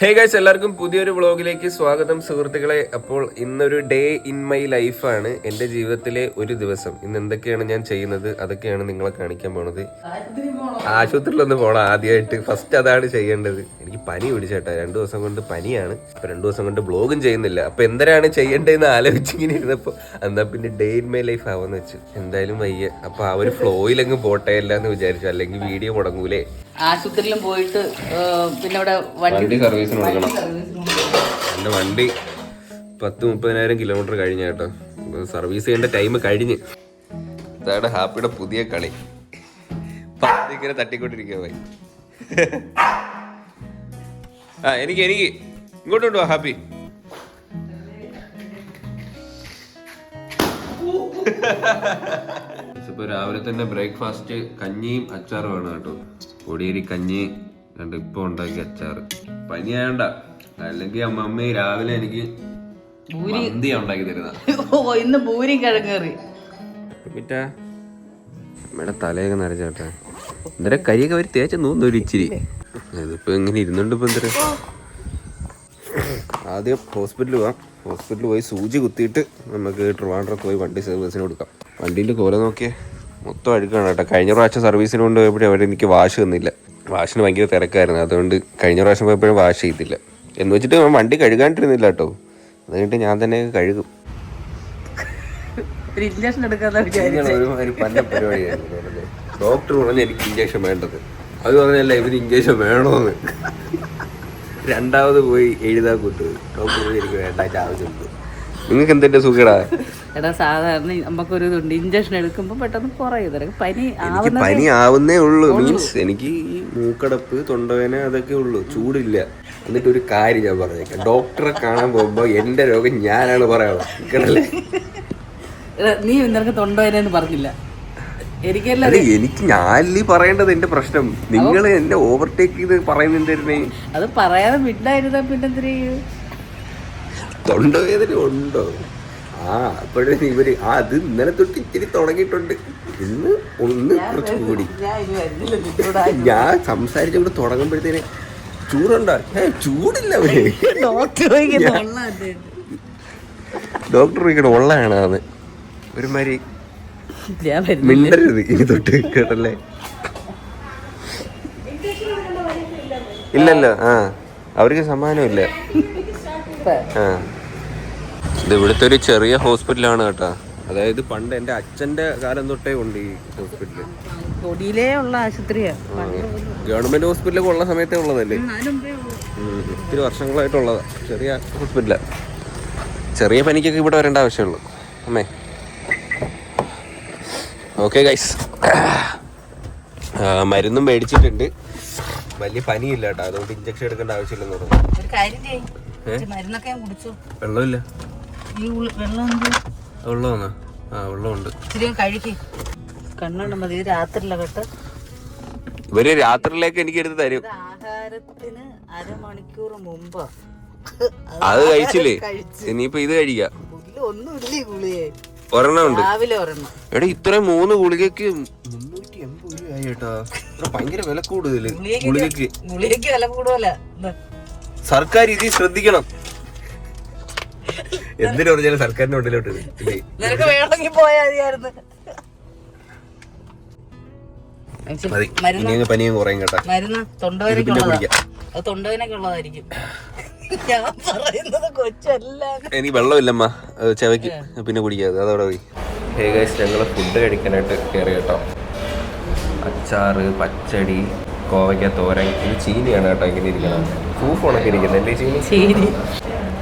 Hey guys, എല്ലാവർക്കും പുതിയൊരു വ്ളോഗിലേക്ക് സ്വാഗതം സുഹൃത്തുക്കളെ. അപ്പോൾ ഇന്നൊരു ഡേ ഇൻ മൈ ലൈഫാണ്, എൻ്റെ ജീവിതത്തിലെ ഒരു ദിവസം. ഇന്ന് എന്തൊക്കെയാണ് ഞാൻ ചെയ്യുന്നത് അതൊക്കെയാണ് നിങ്ങളെ കാണിക്കാൻ പോണത്. ആശുപത്രിയിലൊന്ന് പോകണം ആദ്യമായിട്ട്, ഫസ്റ്റ് അതാണ് ചെയ്യേണ്ടത്. എനിക്ക് പനി പിടിച്ചേട്ടാ, 2 ദിവസം കൊണ്ട് പനിയാണ്. ഇപ്പൊ 2 ദിവസം കൊണ്ട് വ്ളോഗും ചെയ്യുന്നില്ല. അപ്പൊ എന്തിനാണ് ചെയ്യേണ്ടതെന്ന് ആലോചിച്ചിങ്ങനെ ഇരുന്നപ്പോ എന്നാ പിന്നെ ഡേ ഇൻ മൈ ലൈഫ് ആവാന്ന് വെച്ചു. എന്തായാലും വയ്യ, അപ്പൊ ആ ഒരു ഫ്ലോയിലങ്ങ് പോട്ടെ എന്ന് വിചാരിച്ചു, അല്ലെങ്കിൽ വീഡിയോ മുടങ്ങൂലേ. ആശുപത്രിയിലും പോയിട്ട് പിന്നെ ഇവിടെ വണ്ടി സർവീസിന് കൊടുക്കണം. എൻ്റെ വണ്ടി 10-30,000 കിലോമീറ്റർ കഴിഞ്ഞ കേട്ടോ. സർവീസ് ചെയ്യേണ്ട ടൈം കഴിഞ്ഞ്. ഇതാണ് ഹാപ്പിയുടെ പുതിയ കളി. ഇങ്ങനെ തട്ടിക്കൊണ്ടിരിക്കുക പോയി. എനിക്ക് ഇങ്ങോട്ട് കൊണ്ടുപോവാ ഹാപ്പി. ഇപ്പൊ രാവിലെ തന്നെ ബ്രേക്ക്ഫാസ്റ്റ് കഞ്ഞിയും അച്ചാറും ആണ് കേട്ടോ. പൊടിയരി കഞ്ഞി കണ്ട് ഇപ്പൊ ഉണ്ടാക്കിയ അച്ചാറ്. പനിയായണ്ട, അല്ലെങ്കിൽ അമ്മ രാവിലെ എനിക്ക് മന്തി ഉണ്ടാക്കി തരുന്ന. ഇന്ന് പൂരി കിഴങ്ങേറി അമ്മയുടെ തലയൊക്കെ നരച്ചേട്ടാ. എന്തര കരിയൊക്കെ അവർ തേച്ച് നോന്നൊരു ഇച്ചിരി. ഇതിപ്പോ ഇങ്ങനെ ഇരുന്നുണ്ട്. ഇപ്പൊ എന്തര ആദ്യം ഹോസ്പിറ്റലിൽ പോവാം. ഹോസ്പിറ്റലിൽ പോയി സൂചി കുത്തിയിട്ട് നമുക്ക് ട്രിവാൻഡ്രത്ത് പോയി വണ്ടി സർവീസിന് കൊടുക്കാം. വണ്ടീൻ്റെ കോല നോക്കിയേ, മൊത്തം അഴുക്കാണ് കേട്ടോ. കഴിഞ്ഞ പ്രാവശ്യം സർവീസിന് കൊണ്ട് പോയപ്പോഴും അവരെനിക്ക് വാഷ് തന്നില്ല. വാഷിന് ഭയങ്കര തിരക്കായിരുന്നു, അതുകൊണ്ട് കഴിഞ്ഞ പ്രാവശ്യം പോയപ്പോഴും വാഷ് ചെയ്തില്ല. എന്ന് വെച്ചിട്ട് വണ്ടി കഴുകാണ്ടിരുന്നില്ല കേട്ടോ. അത് കഴിഞ്ഞിട്ട് ഞാൻ തന്നെ കഴുകും. ഒരുമാതിരി പല പരിപാടിയായിരുന്നു. ഡോക്ടർ പറഞ്ഞ എനിക്ക് ഇഞ്ചക്ഷൻ വേണ്ടത്, അത് പറഞ്ഞല്ല ഇവര് ഇഞ്ചക്ഷൻ വേണോന്ന്. രണ്ടാമത് പോയി എഴുതാൻ കൂട്ടു. ഡോക്ടർ പോയി എനിക്ക് വേണ്ടായിട്ട് ആവശ്യമുണ്ട്. നിങ്ങൾക്ക് എന്തിന്റെ സുഖടാ? എടാ സാധാരണ നമുക്കൊരു ഇതുണ്ട്, ഇഞ്ചക്ഷൻ എടുക്കുമ്പോ പെട്ടെന്ന് കുറയും. പനി ആവുന്നേ ഉള്ളൂ. മീൻസ് എനിക്ക് ഈ മൂക്കടപ്പ്, തൊണ്ടവേന അതൊക്കെ ഉള്ളൂ, ചൂടില്ല. എന്നിട്ട് ഒരു കാര്യം ഞാൻ പറഞ്ഞേക്കാം, ഡോക്ടറെ കാണാൻ പോകുമ്പോ എന്റെ രോഗം ഞാനാണ് പറയാനുള്ളത്. നീ നിനക്ക് തൊണ്ടവേന പറഞ്ഞില്ല, എനിക്ക് ഞാനീ പറയേണ്ടത്. എന്റെ പ്രശ്നം നിങ്ങൾ എന്നെ ഓവർടേക്ക് ചെയ്ത് പറയുന്നുണ്ടായിരുന്നേ. അത് പറയാതെ വിടായിരുന്ന പിന്നെ തൊണ്ടവേദന ഉണ്ടോ? അപ്പോഴേ ഇവര് അത് ഇന്നലെ തൊട്ട് ഇത്തിരി തുടങ്ങിയിട്ടുണ്ട്. ഇന്ന് ഒന്ന് കുറച്ച് കൂടി. ഞാൻ സംസാരിച്ചുകൊണ്ട് തുടങ്ങുമ്പോഴത്തേനെ ചൂടുണ്ടോ? ചൂടില്ല. അവര് ഡോക്ടർ ചോദിക്കണ ഉള്ളതാണ് അത്. ഒരുമാതിരി മിണ്ടരുത് ഇനി തൊട്ട്, കേട്ടല്ലേ? ഇല്ലല്ലോ. അവർക്ക് സമ്മാനമില്ല. ഇത് ഇവിടുത്തെ ഒരു ചെറിയ ഹോസ്പിറ്റലാണ് കേട്ടോ. അതായത് പണ്ട് എൻ്റെ അച്ഛൻ്റെ കാലം തൊട്ടേ ഉണ്ട് ഈ ഹോസ്പിറ്റല്. ഗവൺമെന്റ് ഹോസ്പിറ്റലൊക്കെ ഉള്ള സമയത്തേ ഉള്ളതല്ലേ, ഒത്തിരി വർഷങ്ങളായിട്ടുള്ളതാ. ചെറിയ ഹോസ്പിറ്റലാ. ചെറിയ പനിക്കൊക്കെ ഇവിടെ വരേണ്ട ആവശ്യമുള്ളൂ അമ്മേ. ഓക്കെ ഗൈസ്, മരുന്നും മേടിച്ചിട്ടുണ്ട്. വലിയ പനിയില്ല കേട്ടോ, അതുകൊണ്ട് ഇഞ്ചക്ഷൻ എടുക്കേണ്ട ആവശ്യമില്ലെന്ന് പറഞ്ഞു. വെള്ളമില്ല. വെള്ളമാണോ? വെള്ളമുണ്ട്. ഇവര് രാത്രിയിലേക്ക് എനിക്ക് എടുത്ത് തരും. ആഹാരത്തിന് അരമണിക്കൂർ മുമ്പ് അത് കഴിച്ചില്ലേ? ഇനിയിപ്പോ ഇത് കഴിക്കാം. ഒരെണ്ണം ഉണ്ട്. എടാ ഇത്രയും 3 ഗുളികക്ക് 380 രൂപയായി കേട്ടാ. ഭയങ്കര വില കൂടുതല് ഗുളികക്ക്. വില കൂടുതല. സർക്കാർ ഇത് ശ്രദ്ധിക്കണം. എന്തിനു പറഞ്ഞാലും സർക്കാരിന്റെ ഉള്ളിലോട്ട് പനിയും കുറയും കേട്ടാ. മരുന്ന് തൊണ്ടവേനൊക്കെ ഉള്ളതായിരിക്കും. എനിക്ക് വെള്ളമില്ലമ്മ ചെവയ്ക്ക്, പിന്നെ കുടിക്കാതെ അതവിടെ പോയി. ഹേ ഗൈസ്, ഞങ്ങൾ ഫുഡ് കഴിക്കാനായിട്ട് കയറി കേട്ടോ. അച്ചാറ്, പച്ചടി, കോവയ്ക്ക തോരൻ. ഇത് ചീനിയാണ് കേട്ടോ ഇങ്ങനെ ഇരിക്കണം. പൂഫോണൊക്കെ ഇരിക്കുന്നത് അല്ലേ ചീനി?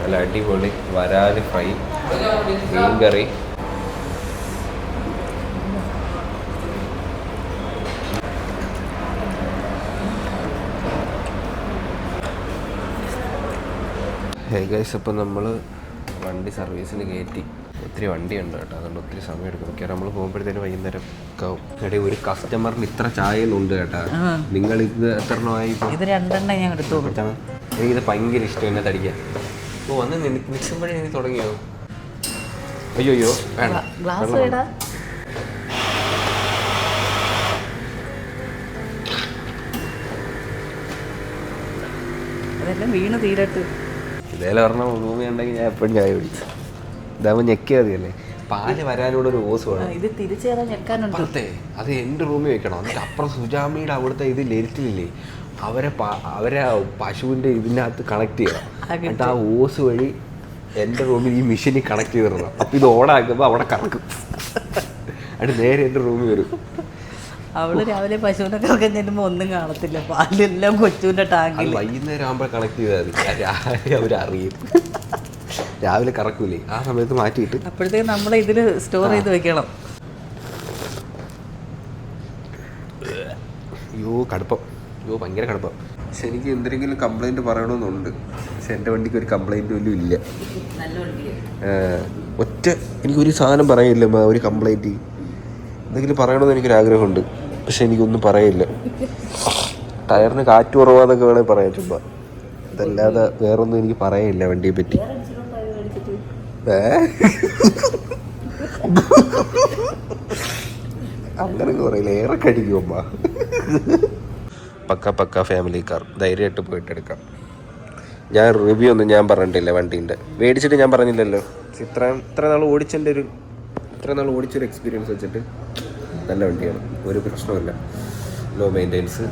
നല്ല അടിപൊളി വരാല് ഫ്രൈ, മീൻകറി. ഹേ ഗൈസ്, അപ്പം നമ്മൾ വണ്ടി സർവീസിന് കയറ്റി. ഒത്തിരി വണ്ടിയുണ്ട് കേട്ടോ, അതുകൊണ്ട് ഒത്തിരി സമയം എടുക്കും. മിക്കവാറും നമ്മൾ പോകുമ്പോഴത്തേനും വൈകുന്നേരം ആവും. എടേ ഒരു കസ്റ്റമറിന് ഇത്ര ചായ ഉണ്ട് കേട്ടാ. നിങ്ങൾ ഇത് എത്ര എണ്ണമായി? ഇത് 2 എണ്ണം ഞാൻ എടുത്തു. എനിക്കിത് ഭയങ്കര ഇഷ്ടം എന്നെ തടിക്കാൻ. വന്ന് നിൽക്കുമ്പോഴേ എനിക്ക് തുടങ്ങിയോ? അയ്യോ വേണ്ട. അതെല്ലാം വീണ് തീരട്ട്. ഇതേലെ പറഞ്ഞ റൂമി ഉണ്ടെങ്കിൽ ഞാൻ എപ്പോഴും ചായ കുടിക്കും. ഇതാകുമ്പോൾ ഞെക്കിയാൽ മതിയല്ലേ. പാല് വരാനുള്ള ഒരു ഓസ് വേണം. ഇത് തിരിച്ചേറാ ഞെക്കാനുണ്ട്. അപ്പുറത്തെ അത് എൻ്റെ റൂമിൽ വെക്കണം. എന്നിട്ട് അപ്പുറം സുജാമിയുടെ അവിടുത്തെ ഇത് ലെരിറ്റിലില്ലേ, അവരെ പശുവിൻ്റെ ഇതിനകത്ത് കണക്ട് ചെയ്യണം. എന്നിട്ട് ആ ഓസ് വഴി എൻ്റെ റൂമിൽ ഈ മെഷീനിൽ കണക്ട് ചെയ്തിടണം. അപ്പം ഇത് ഓണാക്കുമ്പോൾ അവിടെ കറക്കും. അത് നേരെ എൻ്റെ റൂമിൽ വരും. അവള് രാവിലെ പശുവിനെ കറക്കാൻ ചെല്ലുമ്പോൾ ഒന്നും കാണത്തില്ല, പാലെല്ലാം കൊച്ചുവിൻ്റെ ടാങ്കിൽ. വൈകുന്നേരം ആകുമ്പോൾ കണക്ട് ചെയ്താൽ മതി. രാവിലെ അവരറിയും. രാവിലെ കറക്കൂലേ, ആ സമയത്ത് മാറ്റിയിട്ട് അപ്പോഴത്തേക്ക് നമ്മൾ ഇതിൽ സ്റ്റോർ ചെയ്ത് വെക്കണം. അയ്യോ കടുപ്പം, അയ്യോ ഭയങ്കര കടുപ്പം. പക്ഷെ എനിക്ക് എന്തെങ്കിലും കംപ്ലൈൻറ്റ് പറയണമെന്നുണ്ട്. പക്ഷെ എൻ്റെ വണ്ടിക്ക് ഒരു കംപ്ലൈൻറ്റ് പോലും ഇല്ല. എനിക്കൊരു സാധനം പറയില്ല, ഒരു കംപ്ലൈൻറ്റ് എന്തെങ്കിലും പറയണമെന്ന് എനിക്കൊരാഗ്രഹമുണ്ട്. പക്ഷെ എനിക്കൊന്നും പറയില്ല. ടയറിന് കാറ്റ് കുറവാന്നൊക്കെ വേണമെങ്കിൽ പറയാം ചുമ്മാ. അതല്ലാതെ വേറൊന്നും എനിക്ക് പറയാനില്ല വണ്ടിയെ പറ്റി. അങ്ങനൊക്കെ പറയില്ല, ഏറെ കടിക്കും അമ്മ. പക്ക ഫാമിലി കാർ, ധൈര്യമായിട്ട് പോയിട്ട് എടുക്കാം. ഞാൻ റിവ്യൂ ഒന്നും ഞാൻ പറഞ്ഞിട്ടില്ല വണ്ടീൻ്റെ. മേടിച്ചിട്ട് ഞാൻ പറഞ്ഞില്ലല്ലോ. ഇത്ര നാൾ ഓടിച്ചൊരു എക്സ്പീരിയൻസ് വെച്ചിട്ട് നല്ല വണ്ടിയാണ്, ഒരു പ്രശ്നമില്ല, ലോ മെയിൻ്റെനൻസ്.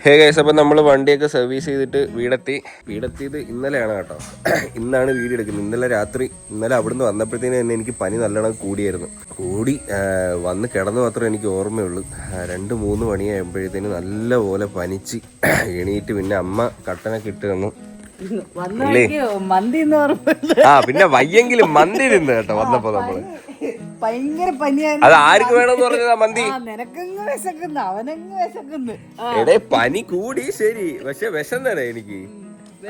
ഹേ ഗൈസ്, അപ്പം നമ്മൾ വണ്ടിയൊക്കെ സർവീസ് ചെയ്തിട്ട് വീടെത്തിയത് ഇന്നലെയാണ് കേട്ടോ. ഇന്നാണ് വീഡിയോ എടുക്കുന്നത്. ഇന്നലെ അവിടുന്ന് വന്നപ്പോഴത്തേന് തന്നെ എനിക്ക് പനി നല്ലോണം കൂടിയായിരുന്നു. വന്ന് കിടന്നു മാത്രമേ എനിക്ക് ഓർമ്മയുള്ളൂ. 2-3 മണിയാകുമ്പോഴത്തേന് നല്ല പോലെ പനിച്ച് എണീറ്റ് പിന്നെ അമ്മ കട്ടനൊക്കെ ഇട്ട് തന്നു. പിന്നെ വയ്യെങ്കിലും മന്തി തിന്ന് കേട്ടോ വന്നപ്പോ നമ്മള്. ഭയങ്കര പനിയായിരുന്നു. അത് ആർക്ക് വേണമെന്ന് പറഞ്ഞതാ മന്തി? നിനക്കങ്ങ് വിശക്കുന്നു, അവനങ്ങ് വിശക്കുന്നു. എടേ പനി കൂടി ശരി, പക്ഷെ വിശന്നടേ എനിക്ക്.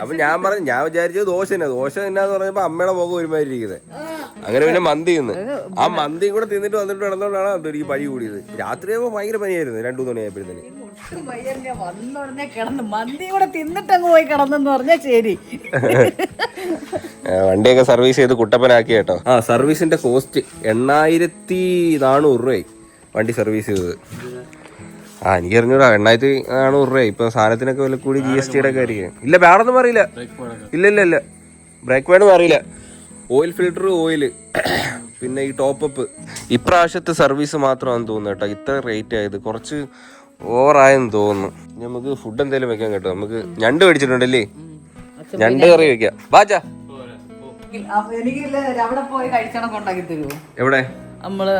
അപ്പൊ ഞാൻ വിചാരിച്ചത് ദോശ എന്നാന്ന് പറഞ്ഞപ്പോ അമ്മയുടെ മുഖം ഒരുമാതിരി ഇരിക്കുന്നത്. അങ്ങനെ പിന്നെ മന്തി തിന്ന്. ആ മന്തിയും കൂടെ തിന്നിട്ട് വന്നിട്ട് കിടന്നോണ്ടാണ് എനിക്ക് പനി കൂടിയത്. രാത്രിയാകുമ്പോ ഭയങ്കര പനിയായിരുന്നു. 2-3 മണിയായപ്പോഴത്തേന് വന്നോടനെ കിടന്ന് മന്തി കൂടെ തിന്നിട്ടങ്ങ് പോയി കിടന്നെന്ന് പറഞ്ഞാൽ ശരി. വണ്ടിയൊക്കെ സർവീസ് ചെയ്ത് കുട്ടപ്പനാക്കി കേട്ടോ. സർവീസിന്റെ കോസ്റ്റ് 8400 രൂപയായി വണ്ടി സർവീസ് ചെയ്തത്. എനിക്ക് അറിഞ്ഞൂടാ, 8400 രൂപയായി. ഇപ്പൊ സാധനത്തിനൊക്കെ വില കൂടി, GST ഒക്കെ ആയിരിക്കും. ഇല്ല വേറൊന്നും അറിയില്ല. ഇല്ല ബ്രേക്ക് പാഡും അറിയില്ല. ഓയിൽ ഫിൽറ്റർ, ഓയില്, പിന്നെ ഈ ടോപ്പപ്പ്. ഇപ്രാവശ്യത്തെ സർവീസ് മാത്രമാണെന്ന് തോന്നുന്നു കേട്ടോ ഇത്ര റേറ്റ് ആയത്. കുറച്ച് ഓവറായെന്ന് തോന്നുന്നു. നമുക്ക് ഫുഡ് എന്തെങ്കിലും വെക്കാൻ കേട്ടോ. നമുക്ക് ഞണ്ട് മേടിച്ചിട്ടുണ്ടല്ലേ, ഞണ്ട് കറി വെക്കാം. ബാച്ചാ എവിടെ നമ്മള്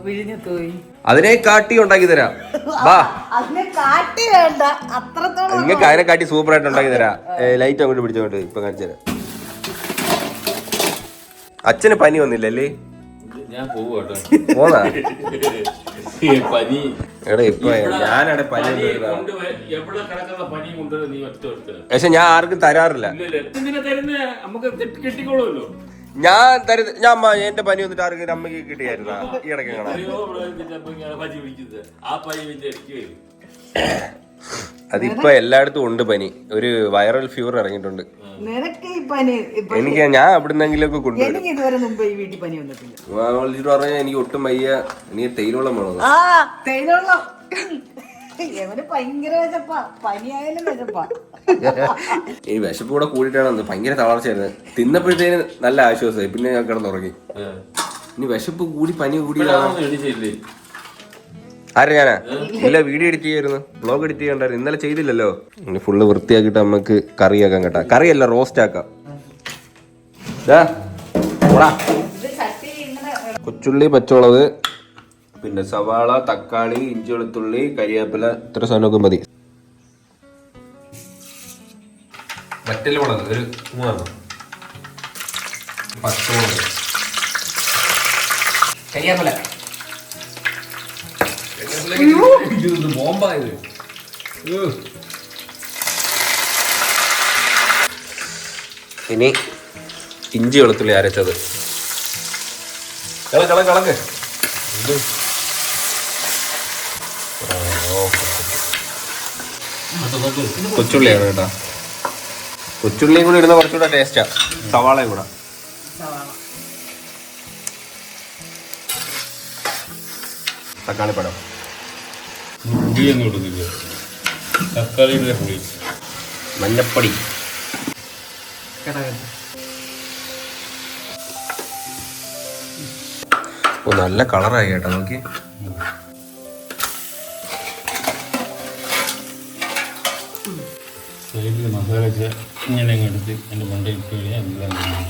വിഴിഞ്ഞത്ത് പോയി. അതിനെ കാട്ടി ഉണ്ടാക്കി തരാം. വാ, നിങ്ങൾക്ക് അതിനെ കാട്ടി സൂപ്പർ ആയിട്ട് ഉണ്ടാക്കി തരാം. ലൈറ്റ് അങ്ങോട്ട് പിടിച്ചോട്ട് ഇപ്പൊ കാണിച്ചു തരാം. അച്ഛന് പനി വന്നില്ലല്ലേ? പോന്നാ എടാ ഇപ്പൊ ഞാനവിടെ പനി. പക്ഷെ ഞാൻ ആർക്കും തരാറില്ല. ഞാൻ എന്റെ പനി വന്നിട്ട് ആർക്കും അമ്മയ്ക്ക് കിട്ടിയായിരുന്ന ഈ ഇടയ്ക്ക് കാണാൻ. അതിപ്പോ എല്ലായിടത്തും ഉണ്ട് പനി. ഒരു വൈറൽ ഫീവർ ഇറങ്ങിയിട്ടുണ്ട്. എനിക്ക് ഞാൻ എവിടുന്നെങ്കിലും ഒക്കെ കൊണ്ടുവരും. പറഞ്ഞാൽ എനിക്ക് ഒട്ടും വയ്യ, എനിക്ക് തേയിലവെള്ളം വേണം. ഈ വിശപ്പ് കൂടെ കൂടിയിട്ടാണ് ഭയങ്കര തളർച്ചയായിരുന്നു. തിന്നപ്പോഴത്തേന് നല്ല ആശ്വാസമായി. പിന്നെ ഞാൻ കിടന്നുറങ്ങി. ഇനി വിശപ്പ് കൂടി പനി കൂടി. ആരെ ഞാനാ? ഇല്ല, വീഡിയോ എഡിറ്റ് ചെയ്യായിരുന്നു, വ്ളോഗ് എഡിറ്റ് ചെയ്യണ്ടായിരുന്നു. ഇന്നലെ ചെയ്തില്ലല്ലോ. ഇനി ഫുള്ള് വൃത്തിയാക്കിയിട്ട് നമുക്ക് കറിയാക്കാം കേട്ടാ. കറിയല്ല, റോസ്റ്റ് ആക്കാം. കൊച്ചുള്ളി, പച്ചമുളക്, പിന്നെ സവാള, തക്കാളി, ഇഞ്ചി, വെളുത്തുള്ളി, കരിവേപ്പില, ഇത്ര സാധനമൊക്കെ മതി. വറ്റൽ മുളക് ഒരു 3, പച്ചമുളക്, കരിവേപ്പില. ബോംബായത്. ഇനി ഇഞ്ചി, വെളുത്തുള്ളി അരച്ചത്. കളക്ക് കൊച്ചുള്ളിയാണ് കേട്ടോ. കൊച്ചുള്ളിയും കൂടി ഇടുന്ന കുറച്ചുകൂടെ ടേസ്റ്റാ. സവാളയും കൂടെ. തക്കാളിപ്പഴം. പുളിയൊന്നും ഇടുന്നില്ല, തക്കാളിയുടെ പുളി. മഞ്ഞപ്പൊടി. ഓ നല്ല കളറായി കേട്ടോ, നോക്കി. സൈഡിൽ മസാല ഇങ്ങനെ അങ്ങ് എടുത്ത് എൻ്റെ മണ്ടയിൽ ഇട്ട് കഴിഞ്ഞാൽ എല്ലാം കഴിയും.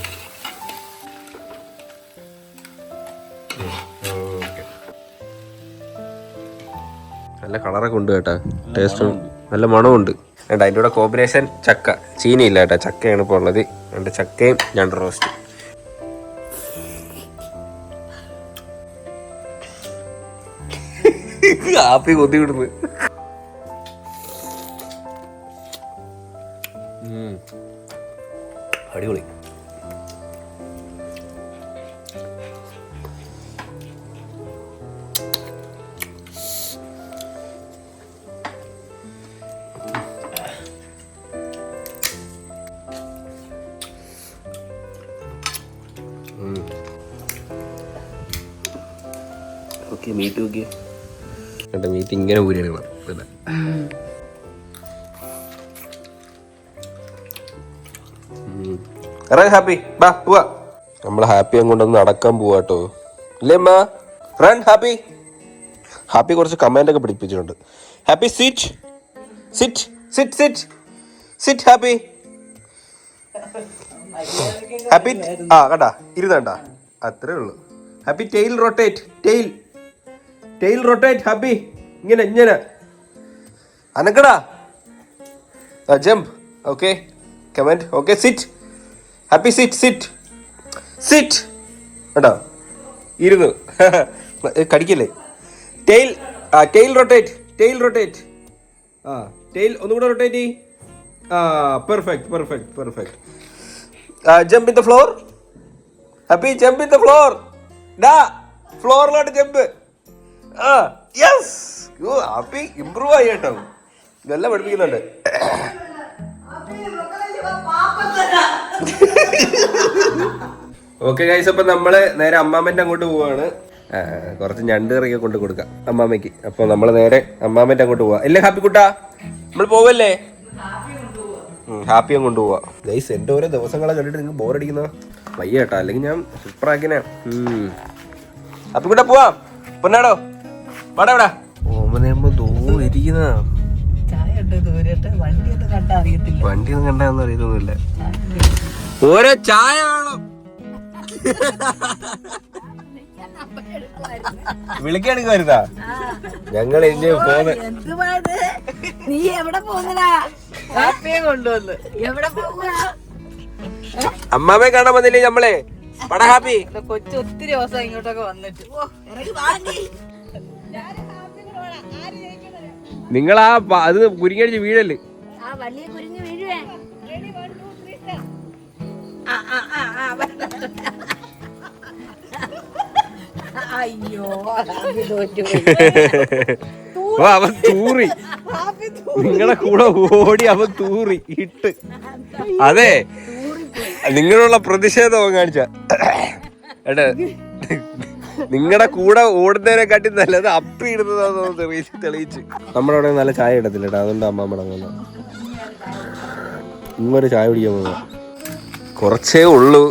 നല്ല കളറൊക്കെ ഉണ്ട് കേട്ടാ, ടേസ്റ്റ് നല്ല മണമുണ്ട് കേട്ടോ. അതിൻ്റെ കൂടെ കോമ്പിനേഷൻ ചക്ക, ചീനിയില്ല കേട്ടോ, ചക്കയാണ് ഇപ്പോൾ ഉള്ളത്. രണ്ട് ചക്കയും 2 റോസ്റ്റ്. കാപ്പി കൊത്തി വിടുന്നു. അടിപൊളി. ഓക്കെ, മീറ്റ് നോക്കിയേ കേട്ടോ, മീറ്റ് ഇങ്ങനെ ഊരിയെടുക്കണം. ഹാപ്പി ബാ പോവാ. നമ്മള് ഹാപ്പിയെ കൊണ്ടൊന്ന് നടക്കാൻ പോവാട്ടോ, ഇല്ലേ അമ്മ? Friend Happy. ഹാപ്പി കുറച്ച് കമാൻഡ് ഒക്കെ പഠിപ്പിച്ചിട്ടുണ്ട്. Happy sit sit sit sit sit Happy. Happy ആ കണ്ടാ ഇരുന്നണ്ട, അത്രേ ഉള്ളൂ. Happy tail rotate, tail tail rotate. Happy ഇങ്ങനെ ഇങ്ങനെ അനക്കടാ. Jump. Okay command. Okay sit Happy, sit sit sit. കേട്ടോ ഇരുന്നു. കടിക്കല്ലേ. ടെയിൽ ആ ടെയിൽ റൊട്ടേറ്റ്, ടെയിൽ റൊട്ടേറ്റ്. ആ ടെയിൽ ഒന്നുകൂടെ റൊട്ടേറ്റ് ചെയ്യ്. ആ perfect perfect perfect. Jump in the floor. Happy jump in the floor. ഡാ ഫ്ലോറിലോട്ട് ജമ്പ്. ആ യെസ്. ഓ ഹാപ്പി ഇമ്പ്രൂവ് ആയി കേട്ടോ, ഇതെല്ലാം പഠിപ്പിക്കുന്നുണ്ട്. ഓക്കെ ഗൈസ്, അപ്പൊ നമ്മള് നേരെ അമ്മാമ്മന്റെ അങ്ങോട്ട് പോവാണ്. കുറച്ച് ഞണ്ട് കറിയൊക്കെ കൊണ്ട് കൊടുക്കാം അമ്മാമ്മയ്ക്ക്. അപ്പൊ നമ്മള് നേരെ അമ്മാമ്മന്റെ അങ്ങോട്ട് പോവാ. അല്ലേ ഹാപ്പി കുട്ടാ, നമ്മൾ പോവല്ലേ? ഹാപ്പിയും കൊണ്ടുപോവാ. ഗൈസ് എന്റെ ഓരോ ദിവസങ്ങളെ കണ്ടിട്ട് നിങ്ങൾക്ക് ബോറടിക്കുന്ന വയ്യ കേട്ടോ, അല്ലെങ്കിൽ ഞാൻ സൂപ്പറാക്കിനെ. ഹാപ്പി കുട്ടാ പോവാം. പൊന്നാടോ വാടാ ഇവിടെ. ഓമനയമ്മ ഇരിക്കുന്ന വണ്ടിയൊന്നും കണ്ടാന്ന് അറിയത്തൊന്നുമില്ല. ഓരോ ചായ വേണം. വിളിക്കെടുക്കുവായിരുന്നാ ഞങ്ങൾ നീ എവിടെ പോകുന്നടാ? കൊണ്ടുവന്ന് എവിടെ പോകുന്ന? അമ്മാമ്മയെ കാണാൻ വന്നില്ലേ നമ്മളെ? പട ഹാപ്പി. കൊച്ചു ഒത്തിരി ദിവസം ഇങ്ങോട്ടൊക്കെ വന്നിട്ട് നിങ്ങളാ അത് കുരിങ്ങടിച്ച് വീഴല്. അയ്യോ അവൻ തൂറി, നിങ്ങളെ കൂടെ ഓടി അവൻ തൂറി ഇട്ട്. അതെ നിങ്ങളുള്ള പ്രതിഷേധം കാണിച്ച ഏട്ടാ, നിങ്ങളുടെ കൂടെ ഓടുന്നതിനെക്കാട്ടി നല്ലത് അപ്പി ഇടുന്നതാന്ന് തെളിയിച്ച്. നമ്മുടെ അവിടെ നല്ല ചായ ഇടത്തില്ല കേട്ടോ, അതുകൊണ്ട് അമ്മാമ്മ ഇങ്ങൊരു ചായ കുടിക്കാൻ പോകുക. കുറച്ചേ ഉള്ളൂ.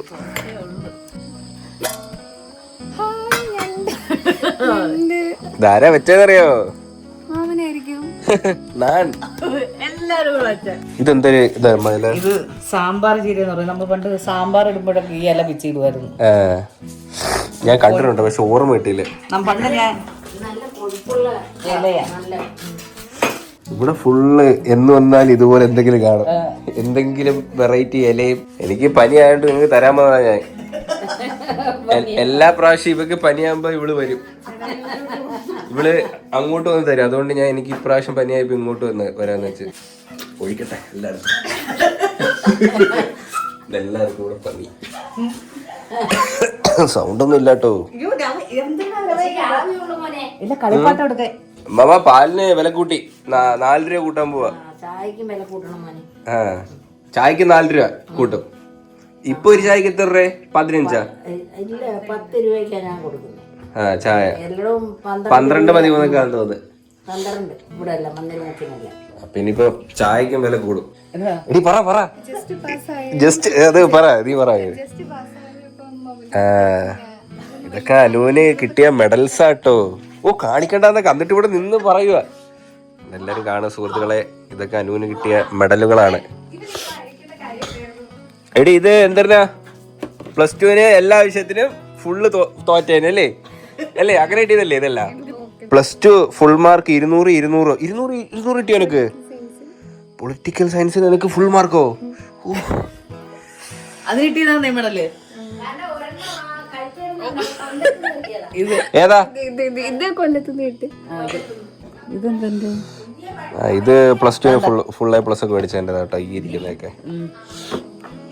ധാരാ വെച്ചതറിയോ? ഇതെന്തൊരു ഇത് സാമ്പാർ ചീര എന്ന് പറയും. നമ്മൾ പണ്ട് സാമ്പാർ ഇടുമ്പോഴൊക്കെ ഈ ഇല പിച്ചിടുമായിരുന്നു. ഞാൻ കണ്ടിട്ടുണ്ട്, പക്ഷെ ഓർമ്മ കിട്ടിയില്ല. പണ്ട് ഞാൻ ഇവിടെ ഫുള്ള് എന്ന് വന്നാൽ ഇതുപോലെ എന്തെങ്കിലും കാണും, എന്തെങ്കിലും വെറൈറ്റി ഇലയും. എനിക്ക് പനി ആയതുകൊണ്ട് നിങ്ങൾക്ക് തരാൻ പോകാ ഞാൻ. എല്ലാ പ്രാവശ്യം ഇവക്ക് പനിയാകുമ്പോ ഇവള് വരും, ഇവള് അങ്ങോട്ട് വന്ന് തരും. അതുകൊണ്ട് ഞാൻ എനിക്ക് ഇപ്രാവശ്യം പനിയായപ്പോ ഇങ്ങോട്ട് വരാന്ന് വെച്ച്. ഒഴിക്കട്ടെ എല്ലാവർക്കും, എല്ലാവർക്കും കൂടെ പനി. സൗണ്ട് ഒന്നും ഇല്ലാട്ടോ. മമ്മ പാലിന് വില കൂട്ടി, 4 രൂപ കൂട്ടാൻ പോവാ. ആ ചായക്ക് 4 രൂപ കൂട്ടും. ഇപ്പൊ ഒരു ചായക്ക് എത്ര രൂപ? 15. 10 രൂപയ്ക്കാ ഞാൻ കൊടുക്കുന്നത്. ആ ചായ എല്ലാം 12-13 ആണെന്ന് തോന്നുന്നു. 12 ഇവിടെ അല്ല മന്ദിരത്തിനല്ല. അപ്പൊ ഇനിയിപ്പോ ചായക്കും വില കൂടും. എടി പറ ജസ്റ്റ് അത് പറ നീ പറ. ഇതൊക്കെ അനുവിന് കിട്ടിയ മെഡൽസ് ആട്ടോ. ഓ കാണിക്കണ്ടെന്നൊക്കെ എന്നിട്ട് ഇവിടെ നിന്ന് പറയുക. എല്ലാരും കാണുക സുഹൃത്തുക്കളെ, ഇതൊക്കെ അനുവിന് കിട്ടിയ മെഡലുകളാണ്. എടി ഇത് എന്താ +2 എല്ലാ വിഷയത്തിനും ഫുള്ള് തോറ്റേനല്ലേ അല്ലേ? അങ്ങനെ കിട്ടിയതല്ലേ ഇതല്ല? +2 ഫുൾ മാർക്ക് 200 കിട്ടിയോ നിനക്ക്? പൊളിറ്റിക്കൽ സയൻസിന് നിനക്ക് ഫുൾ മാർക്കോ? അത് കിട്ടിയതാണ് മെഡല്. ഏതാ ഇത് കൊല്ലത്തുനിന്ന് കിട്ടി. ഇതെന്താ? ഇത് +2 ഫുൾ A+ ഒക്കെ മേടിച്ചതിൻ്റെ കേട്ടോ ഈ ഇരിക്കുന്നതൊക്കെ.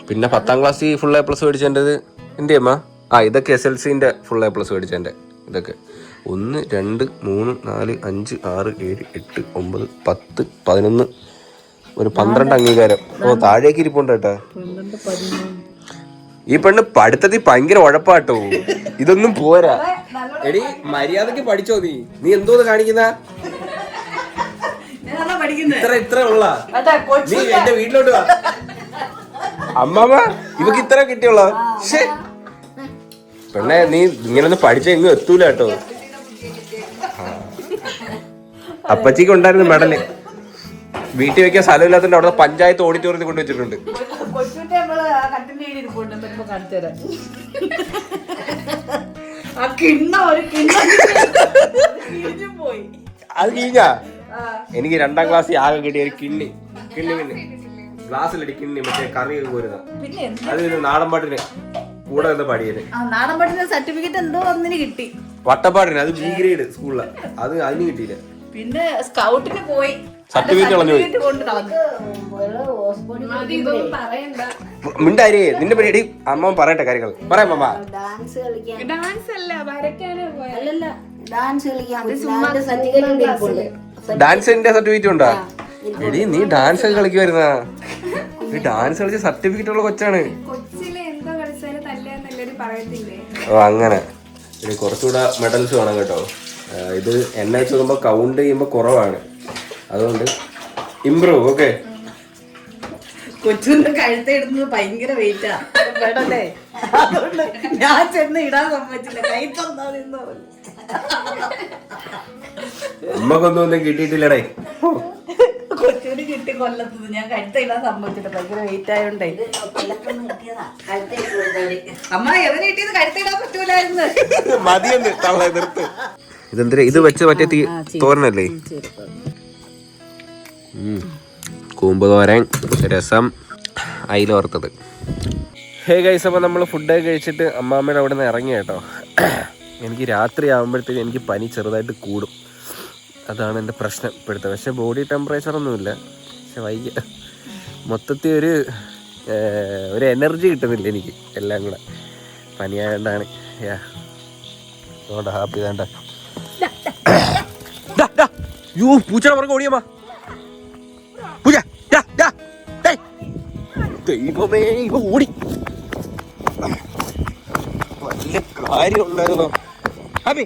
പിന്നെ 10ാം ക്ലാസ്സിൽ ഫുൾ A+ മേടിച്ചതിൻ്റെത് എൻ്റെ അമ്മ. ഇതൊക്കെ SLCന്റെ ഫുൾ A+ മേടിച്ചതിൻ്റെ ഇതൊക്കെ. 1 2 3 4 5 6 7 8 9 10 11 ഒരു 12 അംഗീകാരം. ഓ താഴേക്ക് ഇരിപ്പുണ്ട് കേട്ടാ. ഈ പെണ്ണ് പഠിത്തത്തിൽ ഭയങ്കര ഉഴപ്പാട്ടോ. ഇതൊന്നും പോരാ. എടി മര്യാദക്ക് പഠിച്ചോ നീ എന്തോന്ന് കാണിക്കുന്ന? ഇത്ര ഉള്ള നീ എന്റെ വീട്ടിലോട്ട് വാ. അമ്മമ്മ ഇവക്ക് ഇത്ര കിട്ടിയുള്ള പെണ്ണെ, നീ ഇങ്ങനൊന്നും പഠിച്ച എങ്ങും എത്തൂല കേട്ടോ. അപ്പച്ചിക്ക് ഉണ്ടായിരുന്നു മെഡല്. വീട്ടിൽ വെക്കാൻ സ്ഥലമില്ലാത്തതുകൊണ്ട് അവിടെ പഞ്ചായത്ത് ഓഡിറ്റോറിയത്തിൽ കൊണ്ടുവച്ചിട്ടുണ്ട്. അത് കഴിഞ്ഞാ എനിക്ക് 2ാം ക്ലാസ്സിൽ ആകെ കിട്ടിയ ഒരു കിണ്ണി ഗ്ലാസ്സിലടി കിണ്ണി മറ്റേ കറി പോരുന്ന. അത് നാടൻ പാട്ടിന് കൂടെ നിന്ന് പാടിയത്. നാടൻ പാട്ടിന് സർട്ടിഫിക്കറ്റ് എന്തോ ഒന്നിന് കിട്ടി. വട്ടപ്പാട്ടിന് അത് B ഗ്രേഡ് സ്കൂളില്. അതിന് കിട്ടിയില്ല. പിന്നെ സ്കൗട്ടിന് പോയി സർട്ടിഫിക്കറ്റ് കളഞ്ഞു പോയി. മിണ്ടാരി നിന്റെ പരിപാടി അമ്മ പറയട്ടെ കാര്യങ്ങൾ പറയാം. അമ്മ ഡാൻസ് കളിക്കാൻ അല്ലല്ല ഡാൻസ് കളിക്കാൻ സർട്ടിഫിക്കറ്റ്. ഡാൻസിന്റെ സർട്ടിഫിക്കറ്റ് ഉണ്ടോ? എടി നീ ഡാൻസ് ഒക്കെ കളിക്കുമായിരുന്നാ? നീ ഡാൻസ് കളിച്ച സർട്ടിഫിക്കറ്റ് ഉള്ള കൊച്ചാണ്. ഓ അങ്ങനെ. ഇനി കുറച്ചുകൂടെ മെഡൽസ് വേണം കേട്ടോ. ഇത് എന്നെ വെച്ച് നോക്കുമ്പോൾ കൗണ്ട് ചെയ്യുമ്പോൾ കുറവാണ്. അതുകൊണ്ട് ഇംപ്രൂവ്. ഓക്കെ. കൊച്ചുവിന്റെ കഴുത്തിടുന്നത് ഭയങ്കര വെയിറ്റാ വേടല്ലേ. അതുകൊണ്ട് ഞാൻ ചെന്ന് ഇടാൻ സമ്മതിച്ചില്ല. കൈ തന്നാ നിന്ന് പറഞ്ഞു. അമ്മക്കൊന്നും കിട്ടിയിട്ടില്ലടേ. കൊച്ചുവിന് കിട്ടി കൊല്ലത്തുനിന്ന്. ഞാൻ കഴുത്തിടാൻ സമ്മതിച്ചില്ല, ഭയങ്കര വെയിറ്റ് ആയോണ്ടേ. അമ്മ എവനെ കിട്ടിയത് കഴുത്തിടാൻ പറ്റൂലായിരുന്നു. മതിയെന്ന് തള്ള നിർത്ത്. ഇതെന്തിനാ ഇത് വെച്ച് മറ്റേ തോരനല്ലേ? കൂമ്പ് തോരൻ, രസം, അയില വറുത്തത്. ഹേ ഗൈസ്, അപ്പോൾ നമ്മൾ ഫുഡൊക്കെ കഴിച്ചിട്ട് അമ്മാമ്മയുടെ അവിടെ നിന്ന് ഇറങ്ങി കേട്ടോ. എനിക്ക് രാത്രി ആകുമ്പോഴത്തേക്കും എനിക്ക് പനി ചെറുതായിട്ട് കൂടും. അതാണ് എൻ്റെ പ്രശ്നം ഇപ്പോഴത്തെ. പക്ഷേ ബോഡി ടെമ്പറേച്ചറൊന്നുമില്ല. പക്ഷെ വൈകി മൊത്തത്തിൽ ഒരു എനർജി കിട്ടുന്നില്ല എനിക്ക്. എല്ലാം കൂടെ പനിയായതുകൊണ്ടാണ്. അതുകൊണ്ട് ഹാപ്പി വേണ്ട. പൂച്ചയുടെ പുറകെ ഓടിയമ്മ. പൂജ ദൈവമേ ഇവ ഓടി. വലിയ കാര്യമുണ്ടായിരുന്നോ? ഹാപ്പി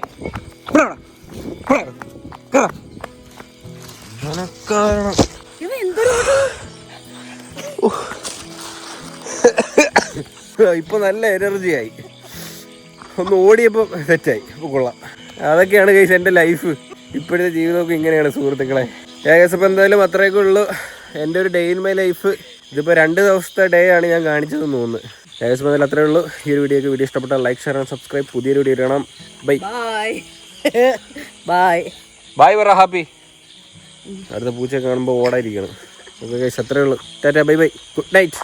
ഇപ്പൊ നല്ല എനർജിയായി. ഒന്ന് ഓടിയപ്പോ സെറ്റായി. ഇപ്പൊ കൊള്ളാം. അതൊക്കെയാണ് ഗൈസ് എൻ്റെ ലൈഫ്. ഇപ്പോഴത്തെ ജീവിതമൊക്കെ ഇങ്ങനെയാണ് സുഹൃത്തുക്കളെ. ഏകദേശം ഇപ്പം എന്തായാലും അത്രയൊക്കെ ഉള്ളൂ എൻ്റെ ഒരു ഡേ ഇൻ മൈ ലൈഫ്. ഇതിപ്പോൾ 2 ദിവസത്തെ ഡേ ആണ് ഞാൻ കാണിച്ചതെന്ന് തോന്നുന്നു. ഏകദേശം എന്തായാലും അത്രയേ ഉള്ളൂ. ഈ ഒരു വീഡിയോ ഇഷ്ടപ്പെട്ടാൽ ലൈക്ക്, ഷെയർ ആൻഡ് സബ്സ്ക്രൈബ്. പുതിയൊരു വീഡിയോ കാണാം. ബൈ ബൈ ബൈ പറ ഹാപ്പി. അടുത്ത പൂച്ച കാണുമ്പോൾ ഓടായിരിക്കണം. ഓക്കെ ഗൈസ്, അത്രയേ ഉള്ളൂ. Tata bye bye. Good night.